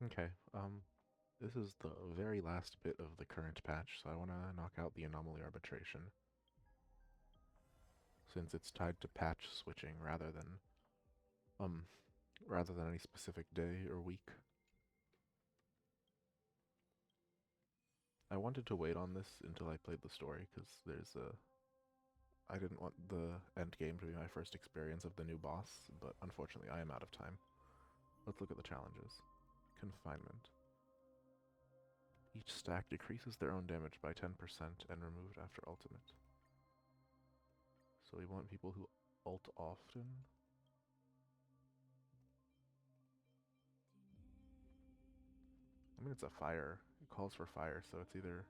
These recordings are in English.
Okay, this is the very last bit of the current patch, so I want to knock out the Anomaly Arbitration, since it's tied to patch switching um, rather than any specific day or week. I wanted to wait on this until I played the story, because I didn't want the end game to be my first experience of the new boss, but unfortunately I am out of time. Let's look at the challenges. Confinement. Each stack decreases their own damage by 10% and removed after ultimate. So we want people who ult often. I mean, it's a fire. It calls for fire, so it's either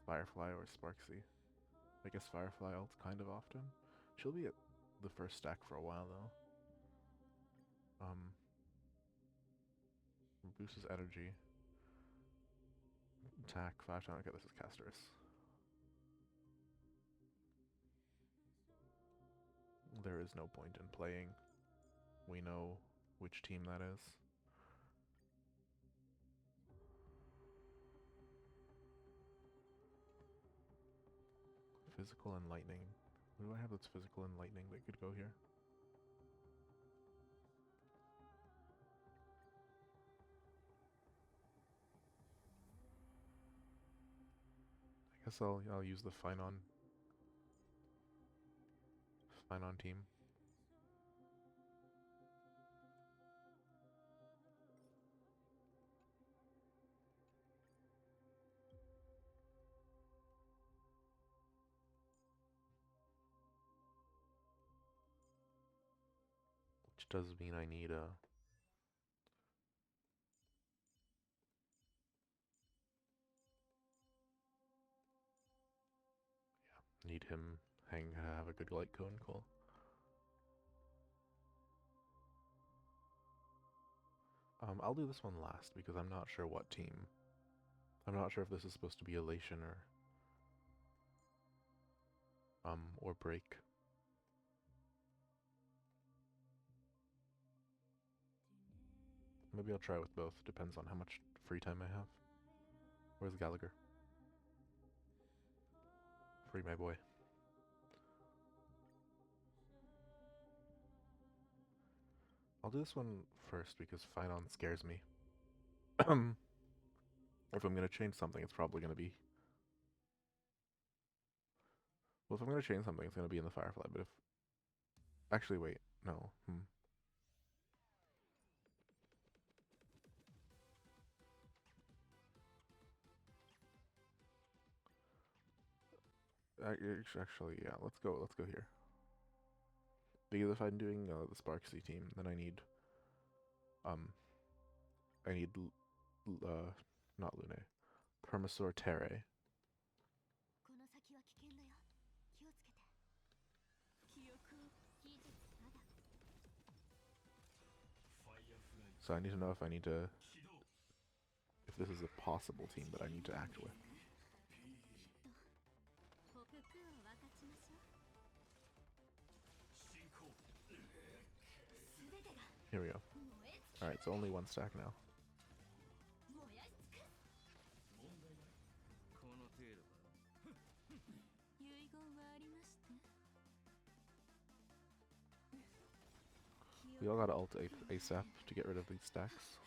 Firefly or Sparksy. I guess Firefly ults kind of often. She'll be at the first stack for a while, though. Boosts energy. Attack 5 times. Okay, this is Casterus. There is no point in playing. We know which team that is. Physical and lightning. What do I have that's physical and lightning that could go here? I guess I'll use the Finon team. Which does mean I need a need him have a good light cone. Cool. I'll do this one last because I'm not sure what team. I'm not sure if this is supposed to be Elation or Break. Maybe I'll try with both. Depends on how much free time I have. Where's Gallagher? Free my boy. I'll do this one first because Finon scares me. If I'm gonna change something, it's probably gonna be. Well, if I'm gonna change something, it's gonna be in the Firefly. But if actually, wait, no. Actually, yeah. Let's go. Let's go here. Because if I'm doing the Sparksy team, then um I need not Lune, Permasaur Terre. So I need to know if I need to if this is a possible team that I need to act with. Here we go. Alright, so only one stack now. We all gotta ult ASAP to get rid of these stacks.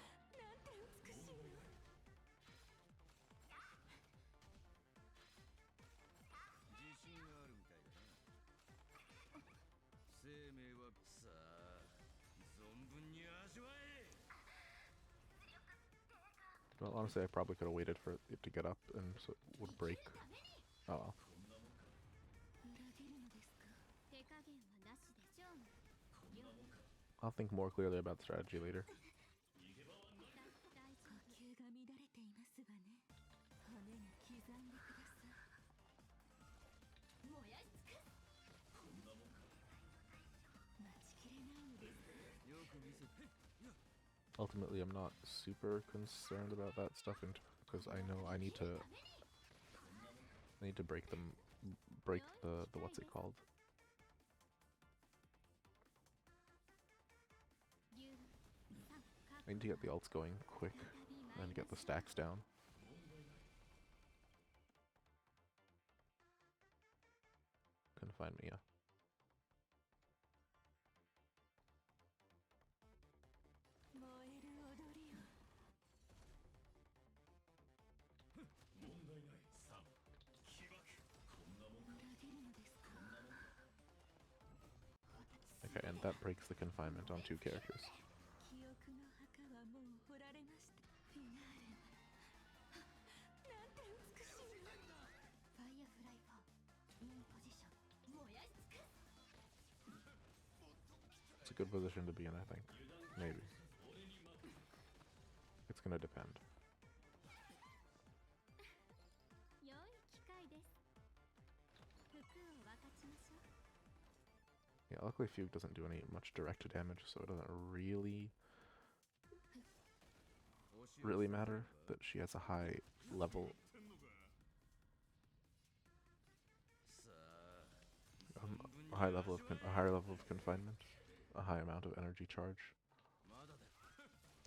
Well, honestly, I probably could have waited for it to get up and so it would break. Oh well. I'll think more clearly about the strategy later. Ultimately, I'm not super concerned about that stuff because I know I need to break the what's it called? I need to get the ults going quick and get the stacks down. Couldn't find me, yeah. Okay, and that breaks the confinement on 2 characters. It's a good position to be in, I think. Maybe. It's gonna depend. Yeah, luckily Fugue doesn't do any much direct damage, so it doesn't really matter that she has a high level a higher level of confinement, a high amount of energy charge.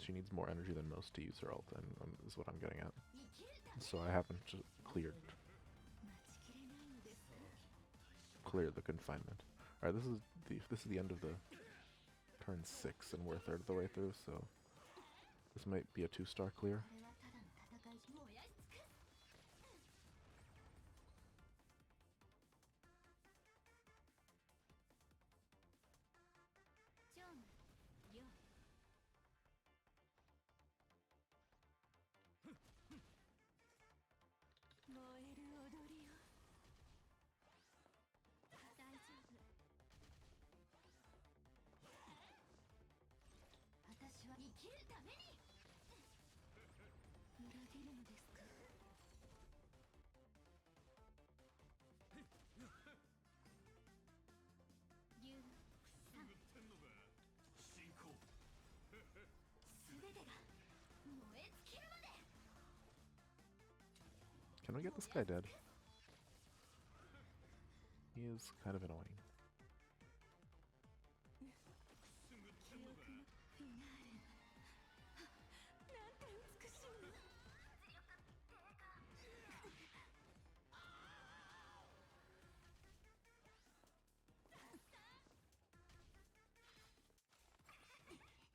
She needs more energy than most to use her ult, and is what I'm getting at. So I haven't cleared the confinement. All right, this is the end of the turn 6, and we're a third of the way through, so this might be a 2-star clear. Can we get this guy dead? He is kind of annoying.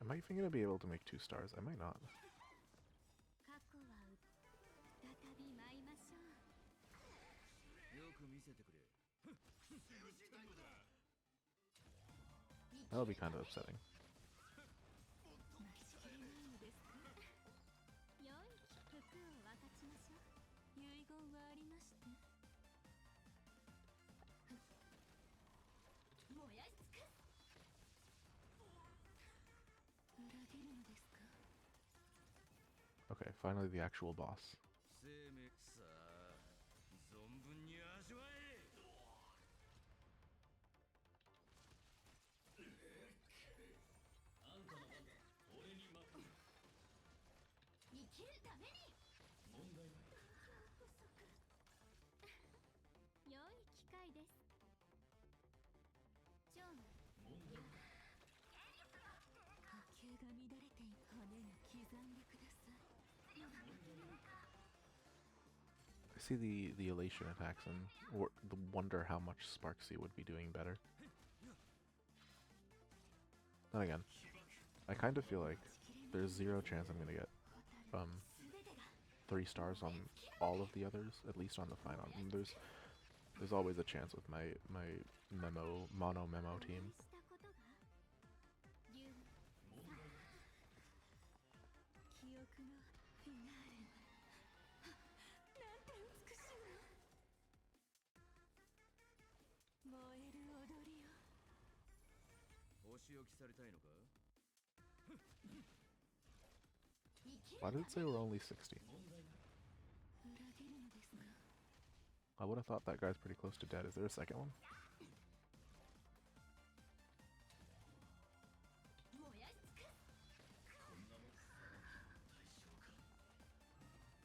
Am I even going to be able to make 2 stars? I might not. That'll be kind of upsetting. Okay, finally the actual boss. I see the elation attacks and wonder how much Sparksy would be doing better. Then again, I kind of feel like there's 0 chance I'm gonna get 3 stars on all of the others, at least on the final. I mean, there's always a chance with my mono memo team. Why did it say we're only 60? I would have thought that guy's pretty close to dead. Is there a second one?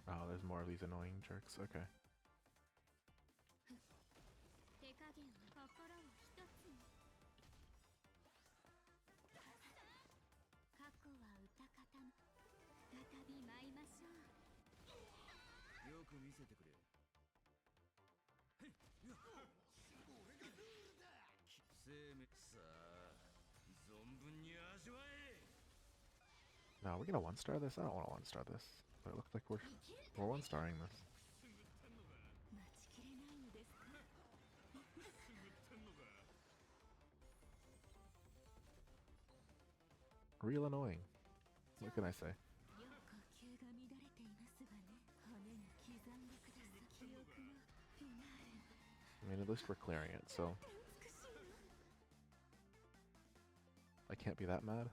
Oh, there's more of these annoying jerks. Okay. No, we're gonna one-star this? I don't want to one-star this. But it looks like we're one-starring this. Real annoying. What can I say? I mean, at least we're clearing it, so I can't be that mad.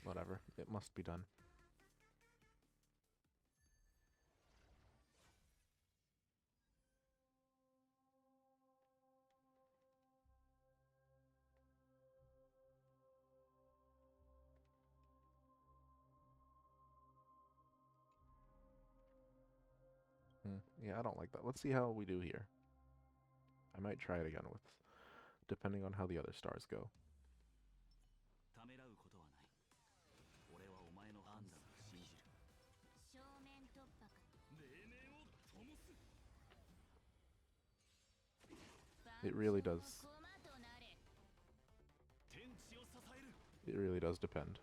Whatever, it must be done. Yeah, I don't like that. Let's see how we do here. I might try it again with, depending on how the other stars go. It really does. It really does depend.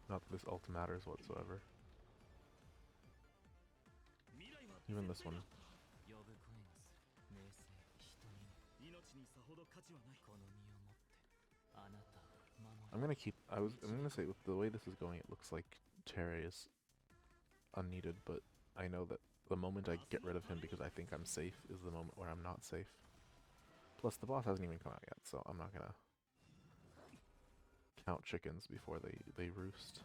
Not that this ult matters whatsoever. Even this one. I'm gonna keep. I'm gonna say with the way this is going, it looks like Terry is unneeded, but I know that the moment I get rid of him because I think I'm safe is the moment where I'm not safe. Plus, the boss hasn't even come out yet, so I'm not gonna count chickens before they roost.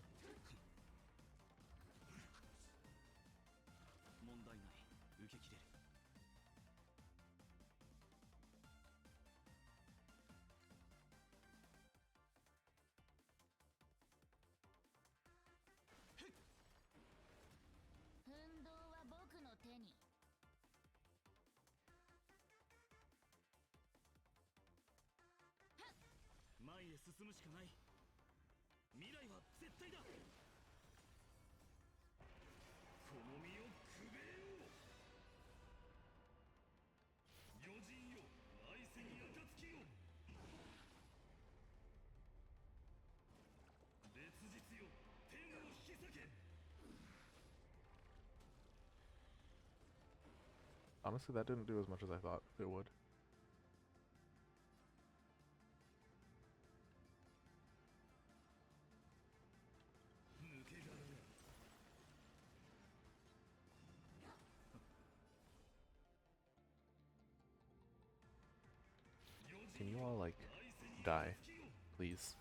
Honestly, that didn't do as much as I thought it would. Can you all, like, die, please?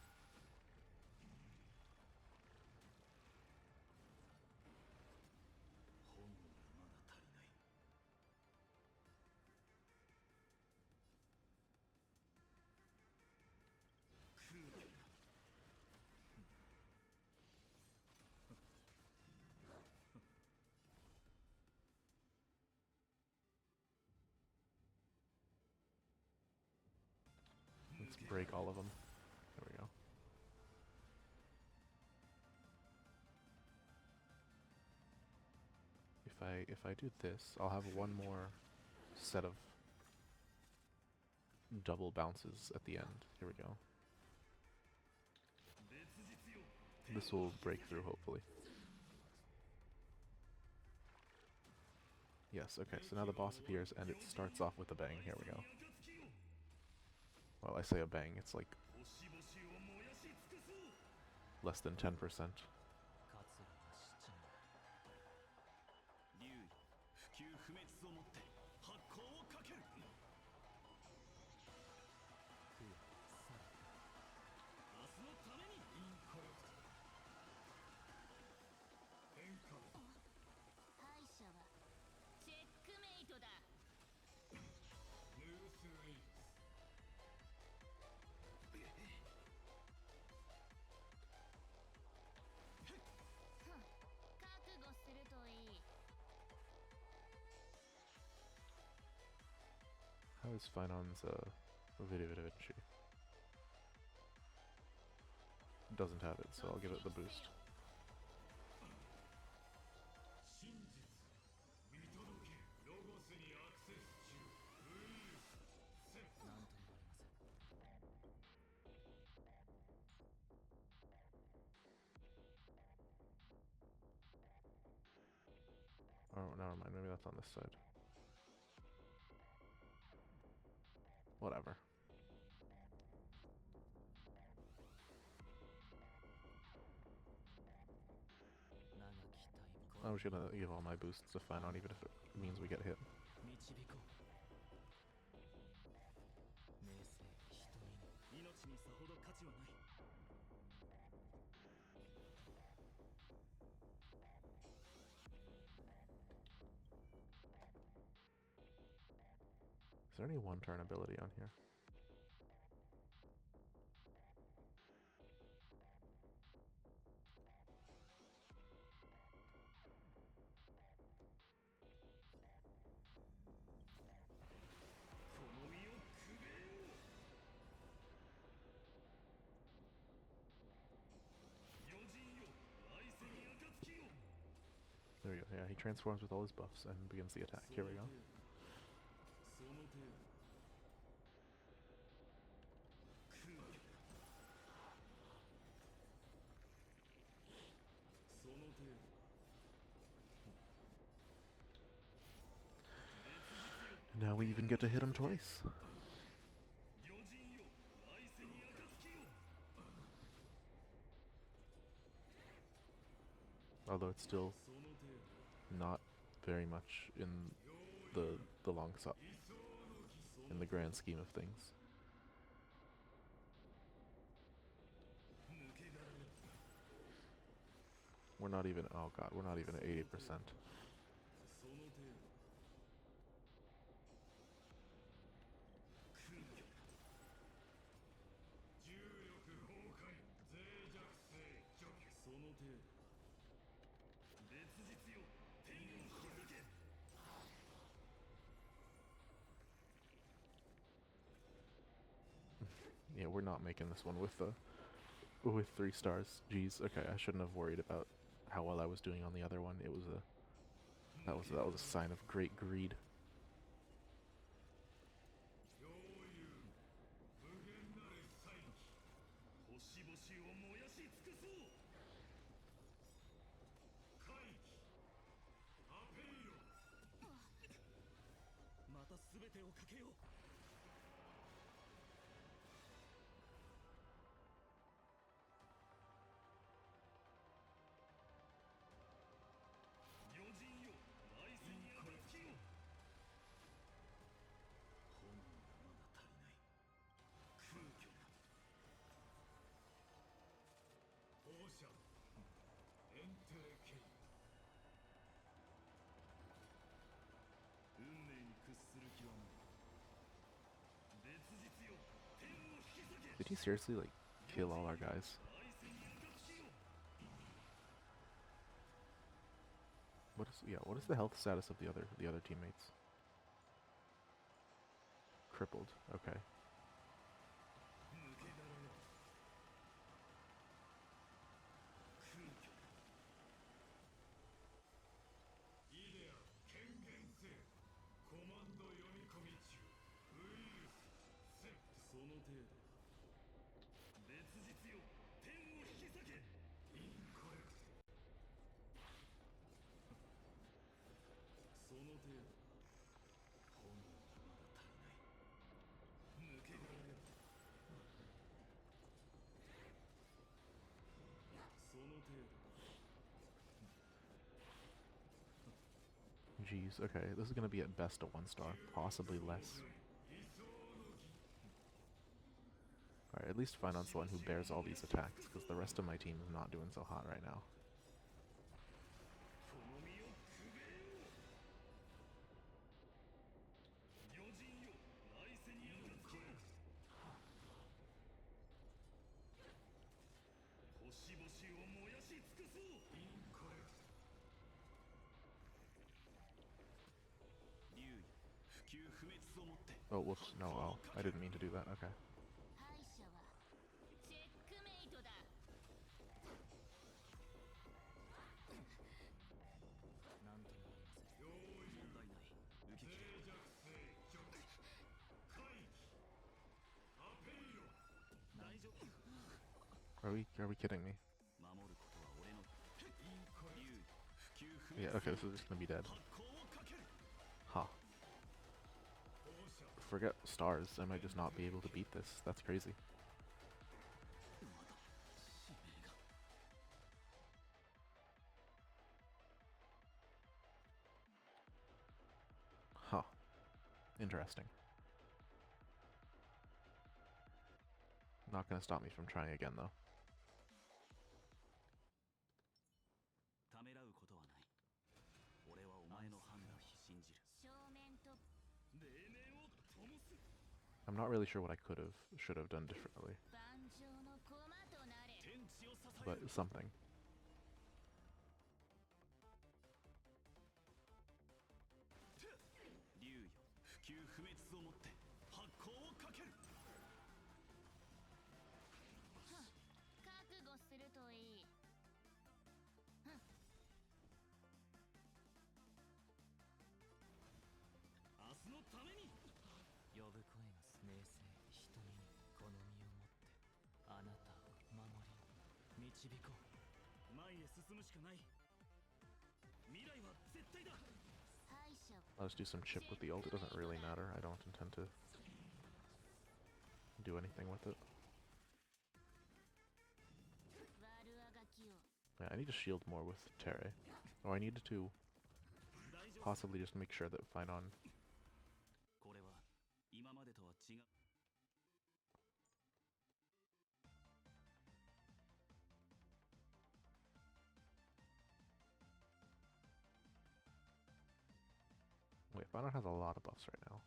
Let's break all of them. There we go. If I do this, I'll have one more set of double bounces at the end. Here we go. This will break through, hopefully. Yes, okay, so now the boss appears and it starts off with a bang. Here we go. Well, I say a bang, it's like less than 10%. How is Finon's video Vinci? Doesn't have it, so I'll give it the boost. Oh, never mind, maybe that's on this side. Whatever. I'm just gonna give all my boosts to Finon, even if it means we get hit. Is there any one-turn ability on here? There we go. Yeah, he transforms with all his buffs and begins the attack. Here we go. Now we even get to hit him twice. Although it's still not very much in the long shot, in the grand scheme of things. We're not even, oh god, we're not even at 80%. Yeah, we're not making this one with 3 stars. Jeez, okay, I shouldn't have worried about how well I was doing on the other one. It was that was a sign of great greed. Did he seriously, like, kill all our guys? What is the health status of the other teammates? Crippled. Okay. Jeez, okay, this is gonna be at best a 1-star, possibly less. Alright, at least Finon's the one who bears all these attacks, because the rest of my team is not doing so hot right now. Oh, whoops, no, oh, I didn't mean to do that, okay. Are we kidding me? Yeah, okay, this is just gonna be dead. Huh. Forget stars, I might just not be able to beat this. That's crazy. Huh. Interesting. Not gonna stop me from trying again, though. I'm not really sure what I should have done differently. But something. I'll just do some chip with the ult, it doesn't really matter, I don't intend to do anything with it. Yeah, I need to shield more with Terre. Oh, I needed to possibly just make sure that Finon... Wait, Finon has a lot of buffs right now.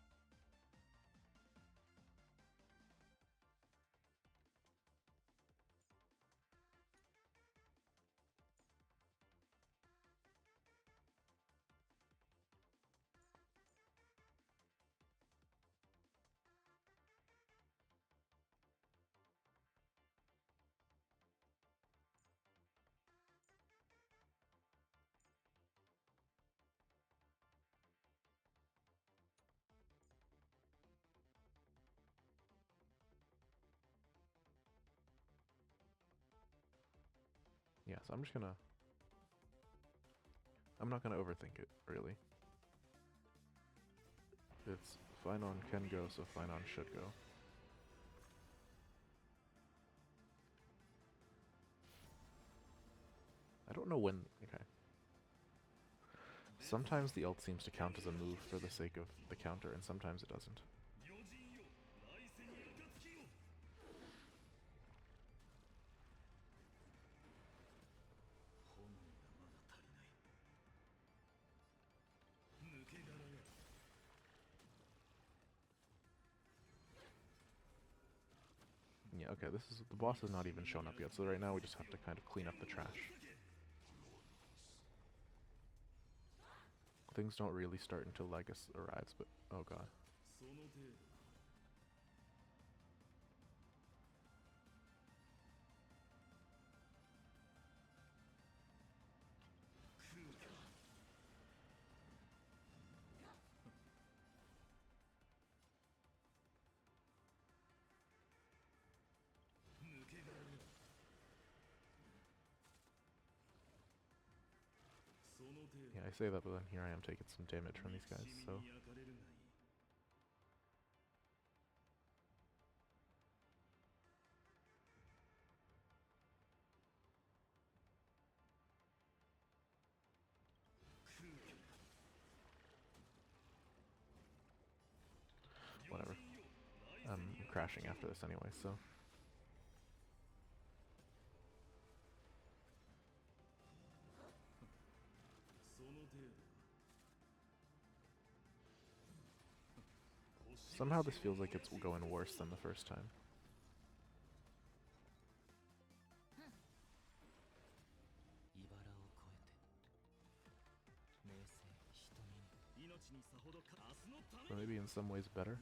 Yeah, so I'm not gonna overthink it, really. It's Finon can go, so Finon should go. I don't know when... Okay. Sometimes the ult seems to count as a move for the sake of the counter, and sometimes it doesn't. Yeah, okay, the boss has not even shown up yet, so right now we just have to kind of clean up the trash. Things don't really start until Legus arrives, but oh god. Yeah, I say that, but then here I am taking some damage from these guys, so... crashing after this anyway, so... Somehow this feels like it's going worse than the first time. Or maybe in some ways better.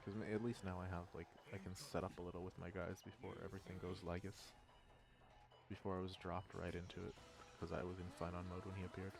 Because at least now I have, like, I can set up a little with my guys before everything goes Lygus. Before I was dropped right into it, because I was in Finon mode when he appeared.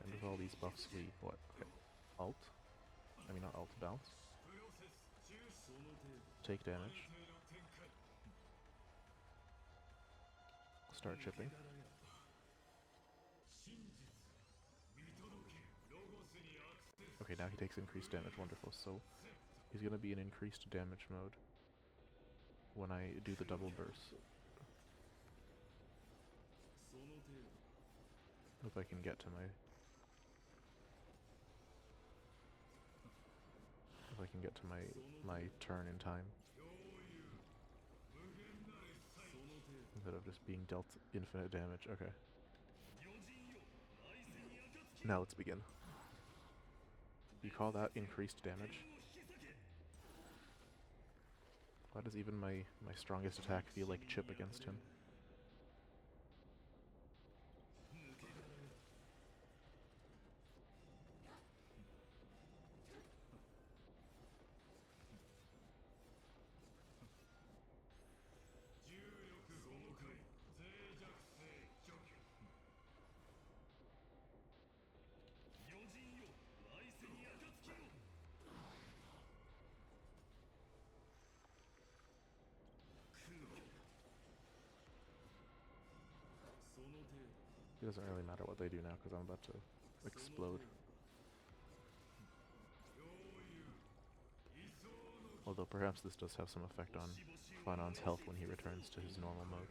And with all these buffs, we, what, okay, ult? I mean, not ult, bounce. Take damage. Start chipping. Okay, now he takes increased damage, wonderful. So, he's gonna be in increased damage mode when I do the double burst. If I can get to my... If I can get to my turn in time. Instead of just being dealt infinite damage. Okay. Now let's begin. You call that increased damage? Why does even my strongest attack feel like chip against him? It doesn't really matter what they do now because I'm about to explode. Although perhaps this does have some effect on Finon's health when he returns to his normal mode.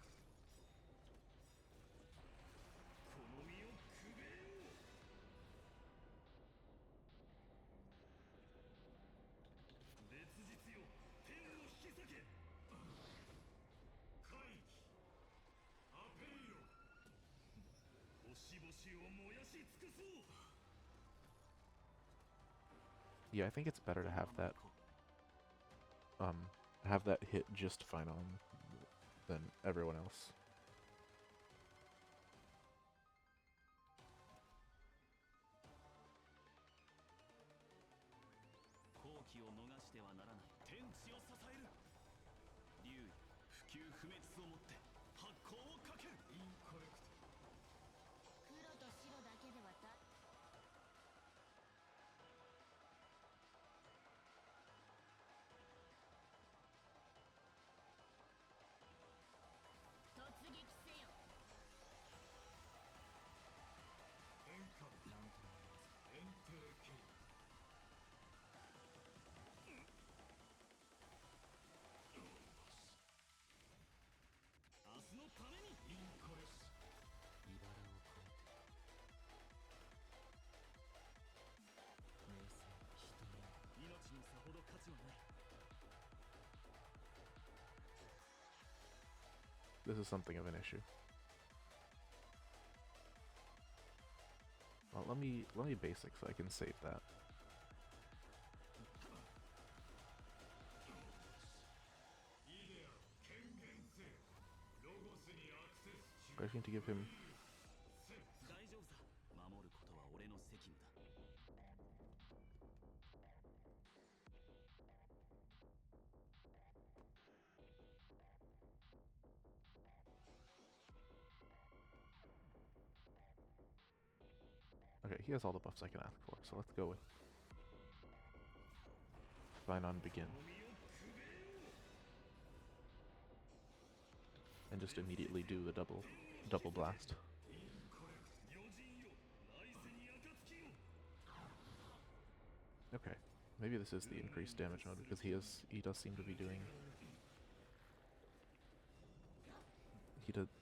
Yeah, I think it's better to have that hit just Finon than everyone else. This is something of an issue. Well, let me basic so I can save that. I just need to give him... Okay, he has all the buffs I can ask for, so let's go with Fine on Begin. And just immediately do the double blast. Okay, maybe this is the increased damage mode because he does seem to be doing.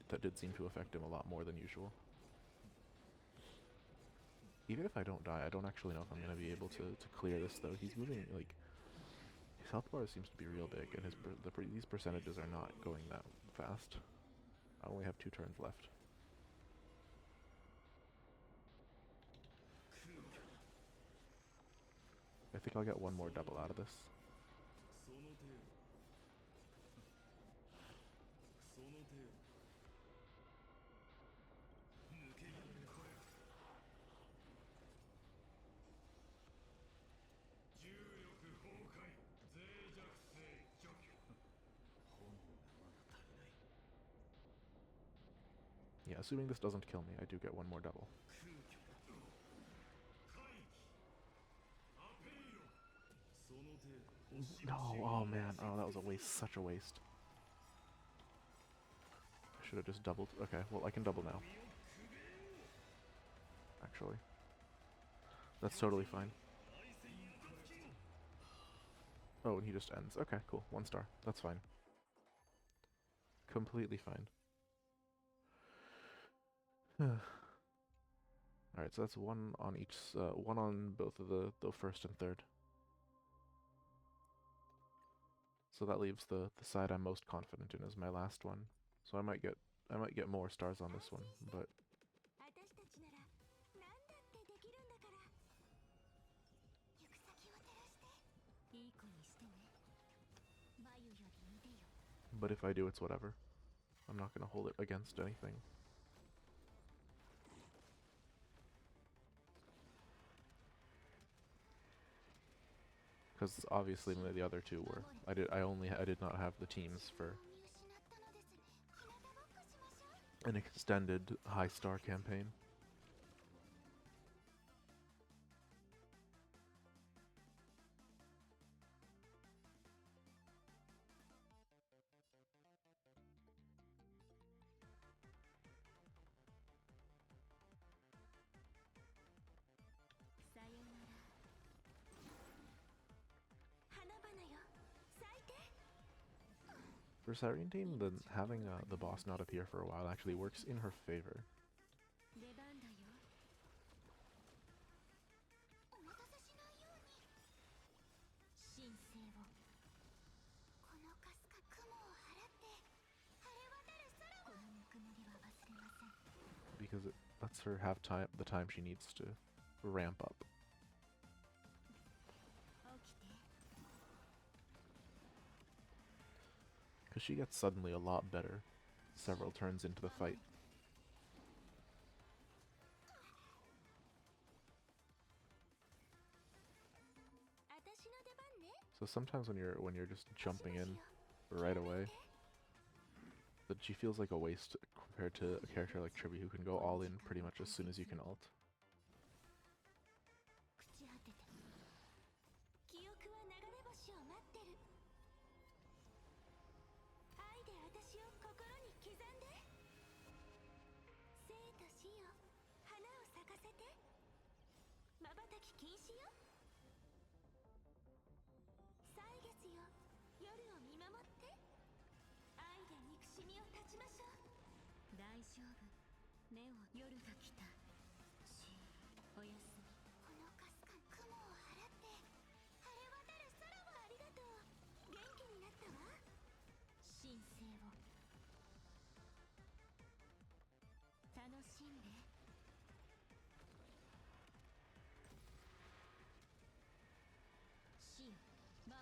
That did seem to affect him a lot more than usual. Even if I don't die, I don't actually know if I'm gonna be able to clear this though. He's moving like his health bar seems to be real big, and these percentages are not going that fast. I only have 2 turns left. I think I'll get one more double out of this. Yeah, assuming this doesn't kill me, I do get one more double. No, oh man, oh that was a waste, such a waste. I should have just doubled. Okay, well I can double now. Actually. That's totally fine. Oh, and he just ends. Okay, cool. 1 star. That's fine. Completely fine. Alright, so that's 1 on each, 1 on both of the first and third. So that leaves the side I'm most confident in as my last one. So I might get more stars on this one, but if I do, it's whatever. I'm not gonna hold it against anything. Because obviously the other 2 were. I did not have the teams for an extended high star campaign. For Serentine, then having the boss not appear for a while actually works in her favor. Because it lets her have the time she needs to ramp up. Because she gets suddenly a lot better several turns into the fight. So sometimes when you're just jumping in right away, that she feels like a waste compared to a character like Triby who can go all in pretty much as soon as you can ult.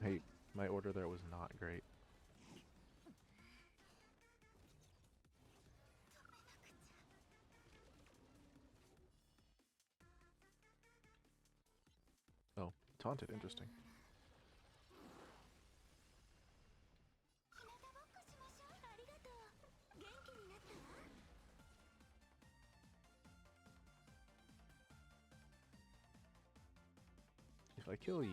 Hey, my order there was not great. Oh, taunted, interesting. I kill you.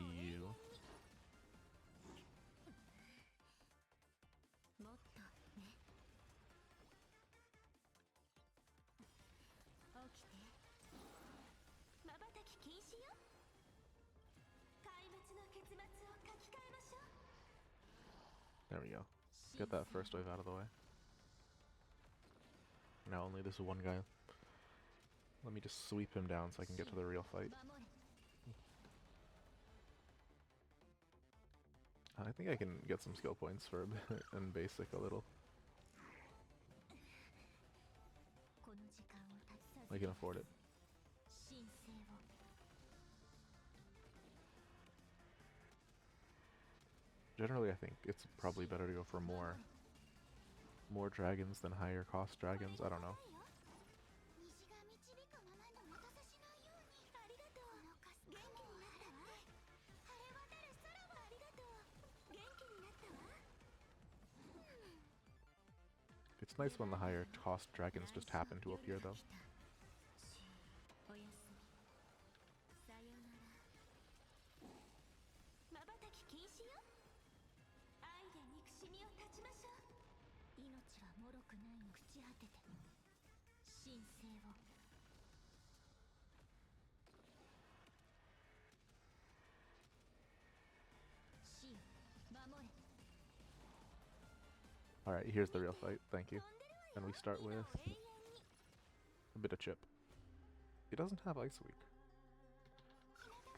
There we go. Get that first wave out of the way. Now only this one guy. Let me just sweep him down so I can get to the real fight. I think I can get some skill points for a bit and basic a little. I can afford it. Generally, I think it's probably better to go for more dragons than higher cost dragons. I don't know. It's nice when the higher cost dragons just happen to appear, though. Alright, here's the real fight, thank you. And we start with a bit of chip. He doesn't have Ice Week.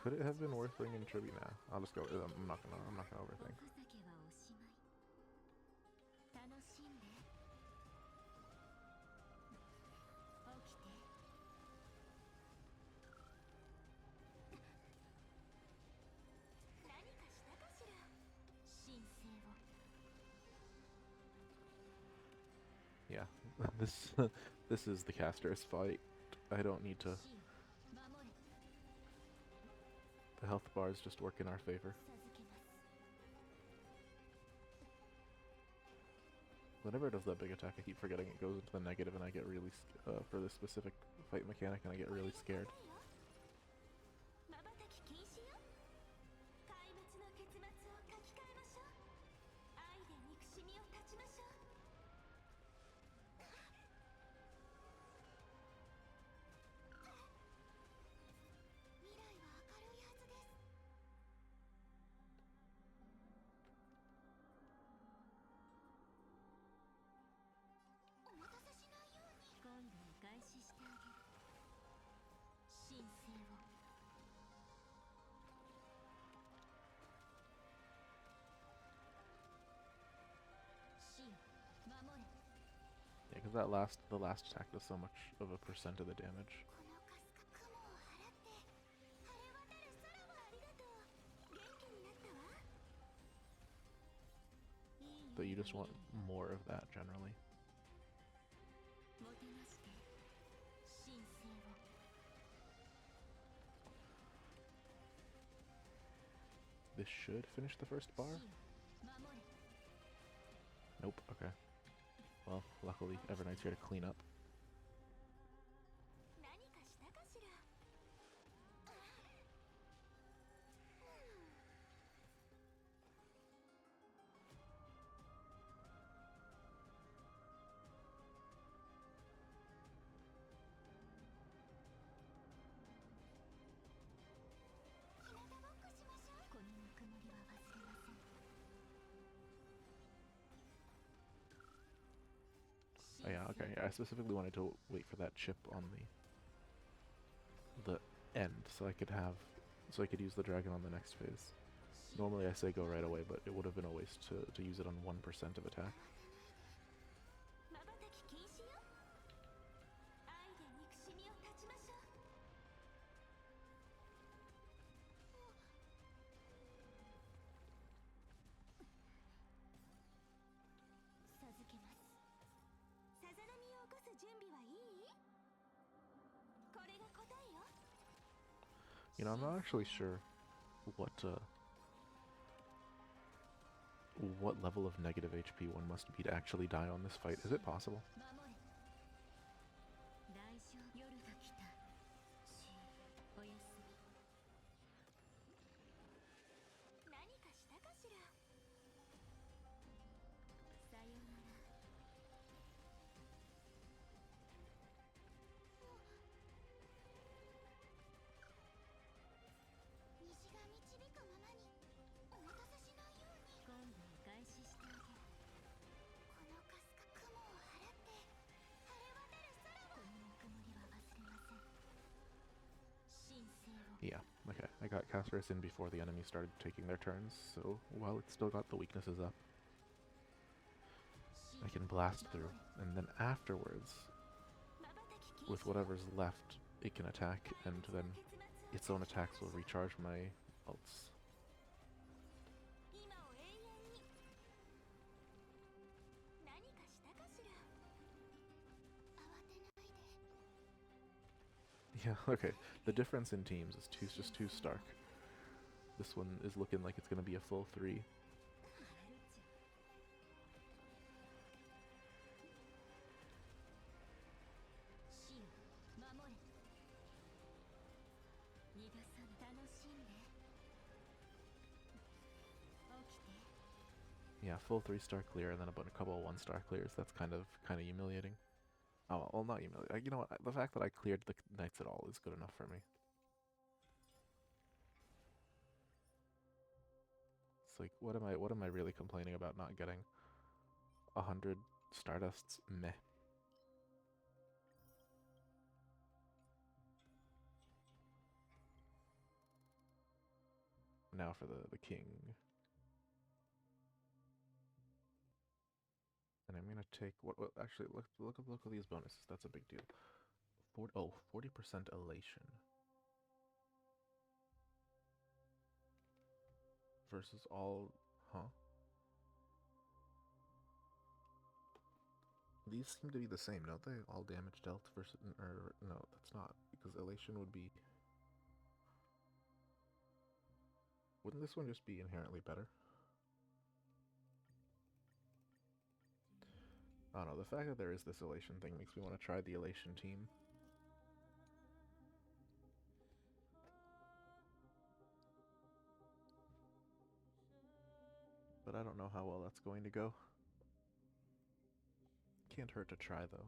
Could it have been worth bringing tribute now? I'll just go. I'm not gonna overthink. Yeah, this is the caster's fight. I don't need to. The health bars just work in our favor. Whenever it does that big attack, I keep forgetting it goes into the negative, and I get really for this specific fight mechanic, and I get really scared. Yeah, because the last attack does so much of a percent of the damage. But you just want more of that generally. This should finish the first bar? Nope, okay. Well, luckily Everknight's here to clean up. Oh yeah, okay. Yeah, I specifically wanted to wait for that chip on the end so I could use the dragon on the next phase. Normally I say go right away, but it would have been a waste to use it on 1% of attack. You know, I'm not actually sure what level of negative HP one must be to actually die on this fight. Is it possible? got Cast Race in before the enemy started taking their turns, so while it's still got the weaknesses up, I can blast through, and then afterwards, with whatever's left, it can attack, and then its own attacks will recharge my ults. Yeah, okay. The difference in teams is just too stark. This one is looking like it's going to be a full 3. Yeah, full 3-star clear and then a couple of 1-star clears. That's kind of humiliating. Oh, well, not humiliating. You know what? The fact that I cleared the knights at all is good enough for me. It's like, what am I really complaining about not getting 100 Stardusts? Meh. Now for the king. And I'm gonna take what actually look at these bonuses. That's a big deal. 40% elation. Versus all, huh? These seem to be the same, don't they? All damage dealt versus, or no, that's not, because elation would be. Wouldn't this one just be inherently better? I don't know, the fact that there is this elation thing makes me want to try the elation team. But I don't know how well that's going to go. Can't hurt to try, though.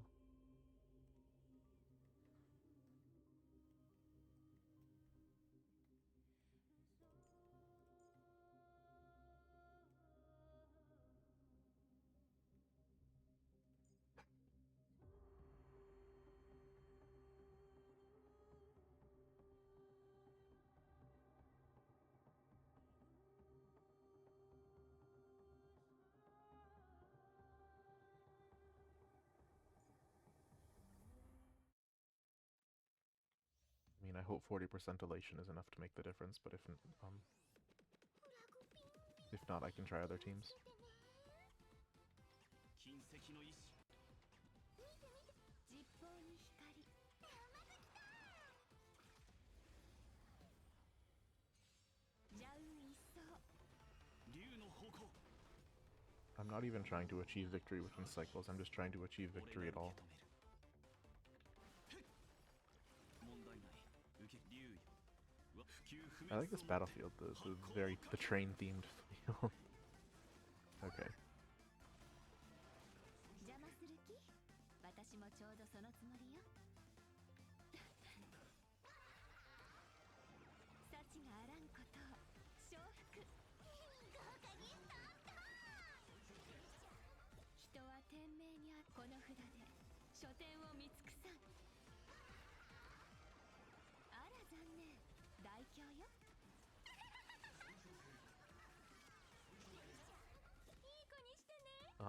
I mean, I hope 40% elation is enough to make the difference, but if not, I can try other teams. I'm not even trying to achieve victory within cycles, I'm just trying to achieve victory at all. I like this battlefield, the train-themed feel. Okay.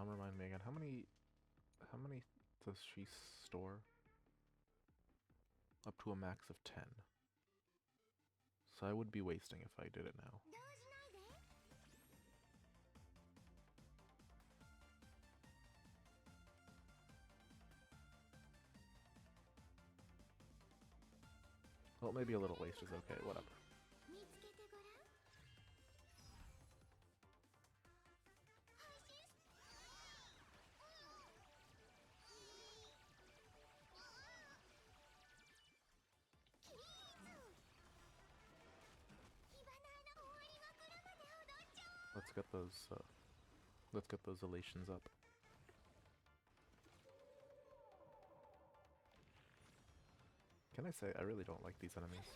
Remind me again, how many does she store? Up to a max of 10. So I would be wasting if I did it now. Well, maybe a little waste is okay, whatever. Let's get those elations up. Can I say I really don't like these enemies?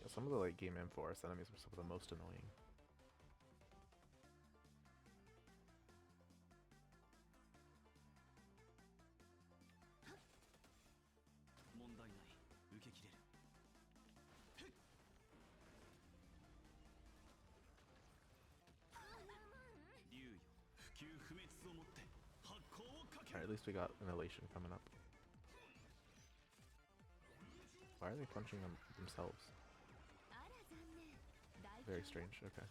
Some of the late game M4S enemies are some of the most annoying. Alright, at least we got an elation coming up. Why are they punching themselves? Very strange, okay.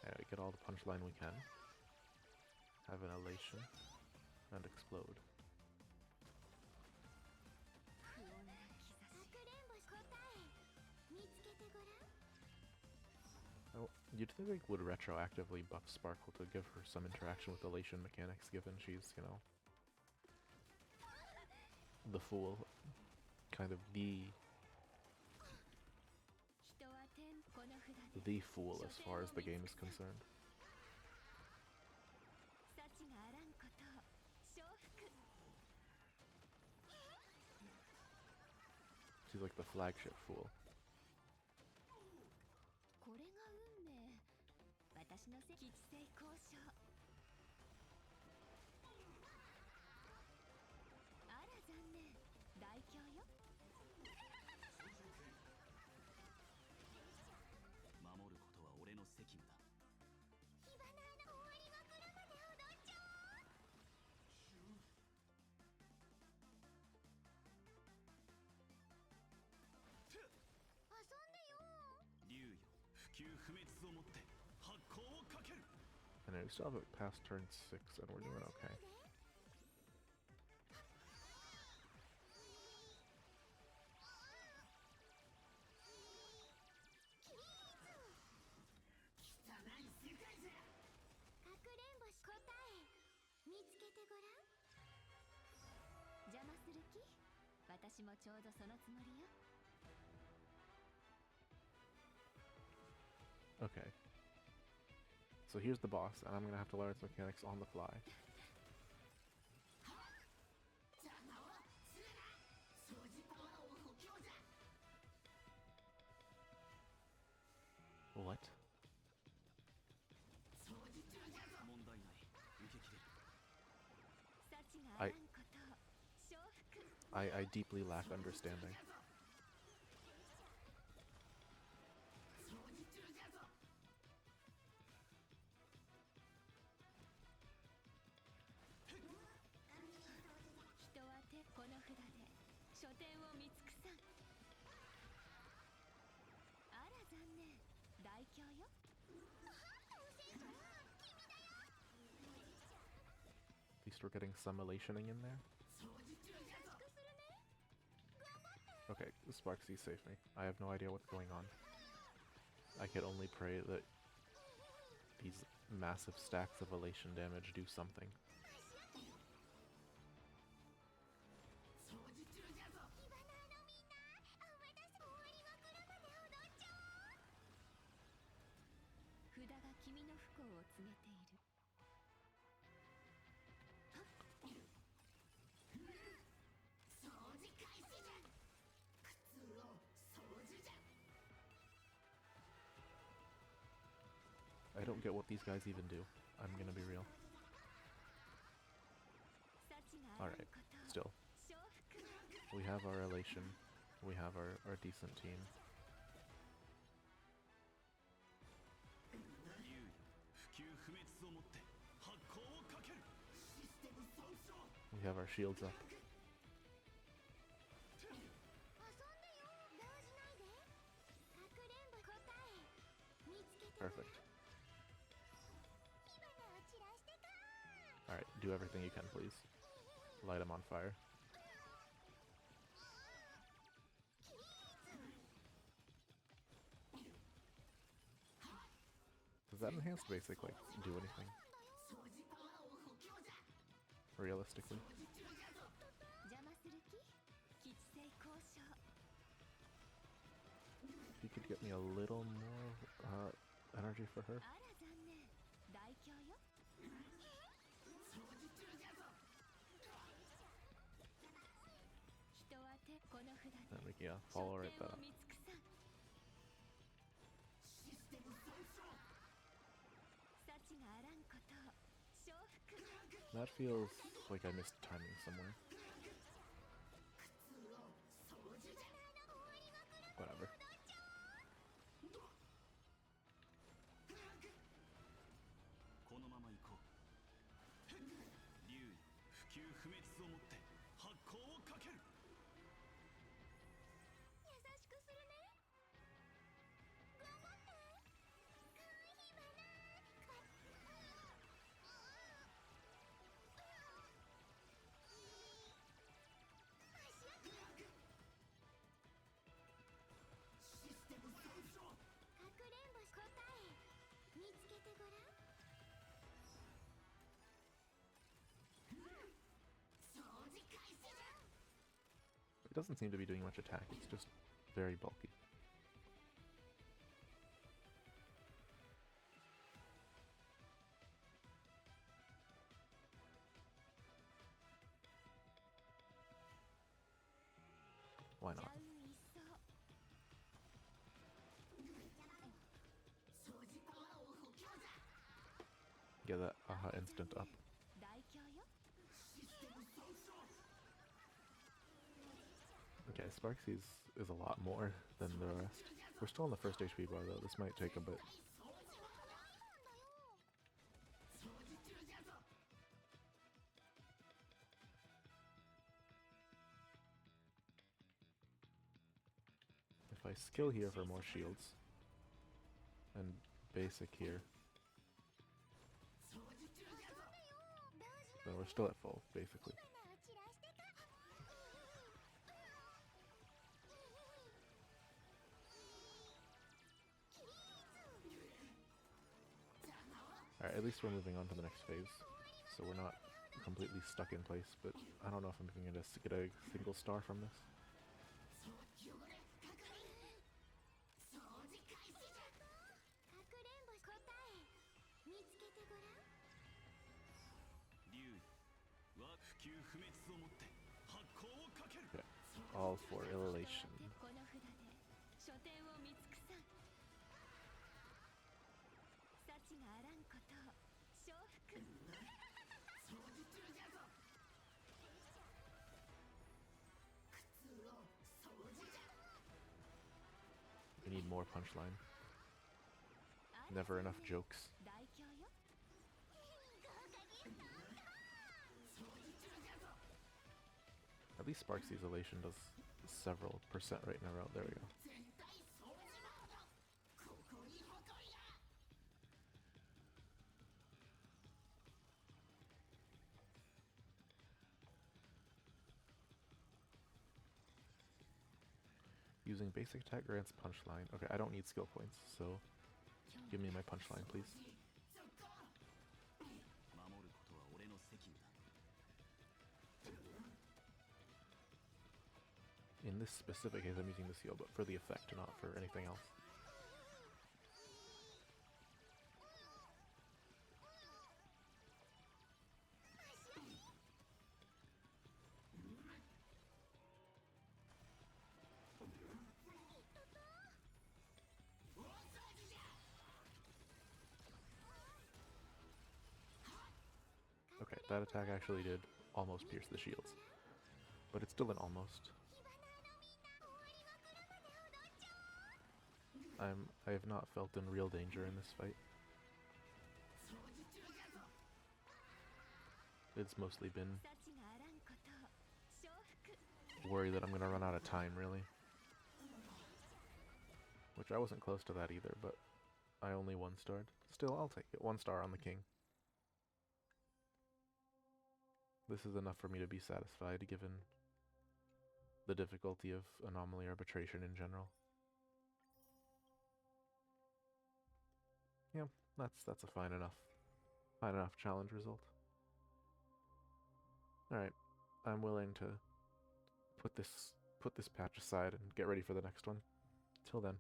Alright, get all the punchline we can. Have an elation. And explode. Oh, you'd think they would retroactively buff Sparkle to give her some interaction with elation mechanics, given she's, you know, the fool. Kind of the fool as far as the game is concerned. She's like the flagship fool. And we still have it past turn 6 and we're doing okay. Okay. So here's the boss, and I'm gonna have to learn its mechanics on the fly. What? I deeply lack understanding. At least we're getting some elationing in there. Okay, Sparksy saved me. I have no idea what's going on. I could only pray that these massive stacks of elation damage do something. I don't get what these guys even do. I'm gonna be real. Alright, still. We have our elation. We have our decent team. We have our shields up. Perfect. Alright, do everything you can, please. Light them on fire. Does that enhanced basic, like, do anything? Realistically? If you could get me a little more energy for her. There we go, follow right that. That feels like I missed timing somewhere. Whatever. It doesn't seem to be doing much attack, it's just very bulky. Why not? Get that aha instant up. Okay, Sparxie's is a lot more than the rest. We're still on the first HP bar though, this might take a bit. If I skill here for more shields, and basic here, then we're still at full, basically. Alright, at least we're moving on to the next phase, so we're not completely stuck in place, but I don't know if I'm going to get a single star from this. Okay, all for elation. We need more punchline. Never enough jokes. At least Sparxie's elation does several percent right in a row. There we go. Using basic attack grants punchline. Okay, I don't need skill points, so give me my punchline, please. In this specific case, I'm using the seal, but for the effect, not for anything else. Okay, that attack actually did almost pierce the shields, but it's still an almost. I have not felt in real danger in this fight. It's mostly been worry that I'm gonna run out of time, really. Which I wasn't close to that either, but I only one-starred. Still, I'll take it. 1 star on the king. This is enough for me to be satisfied, given the difficulty of Anomaly Arbitration in general. Yeah, that's a fine enough challenge result. Alright, I'm willing to put this patch aside and get ready for the next one. Till then.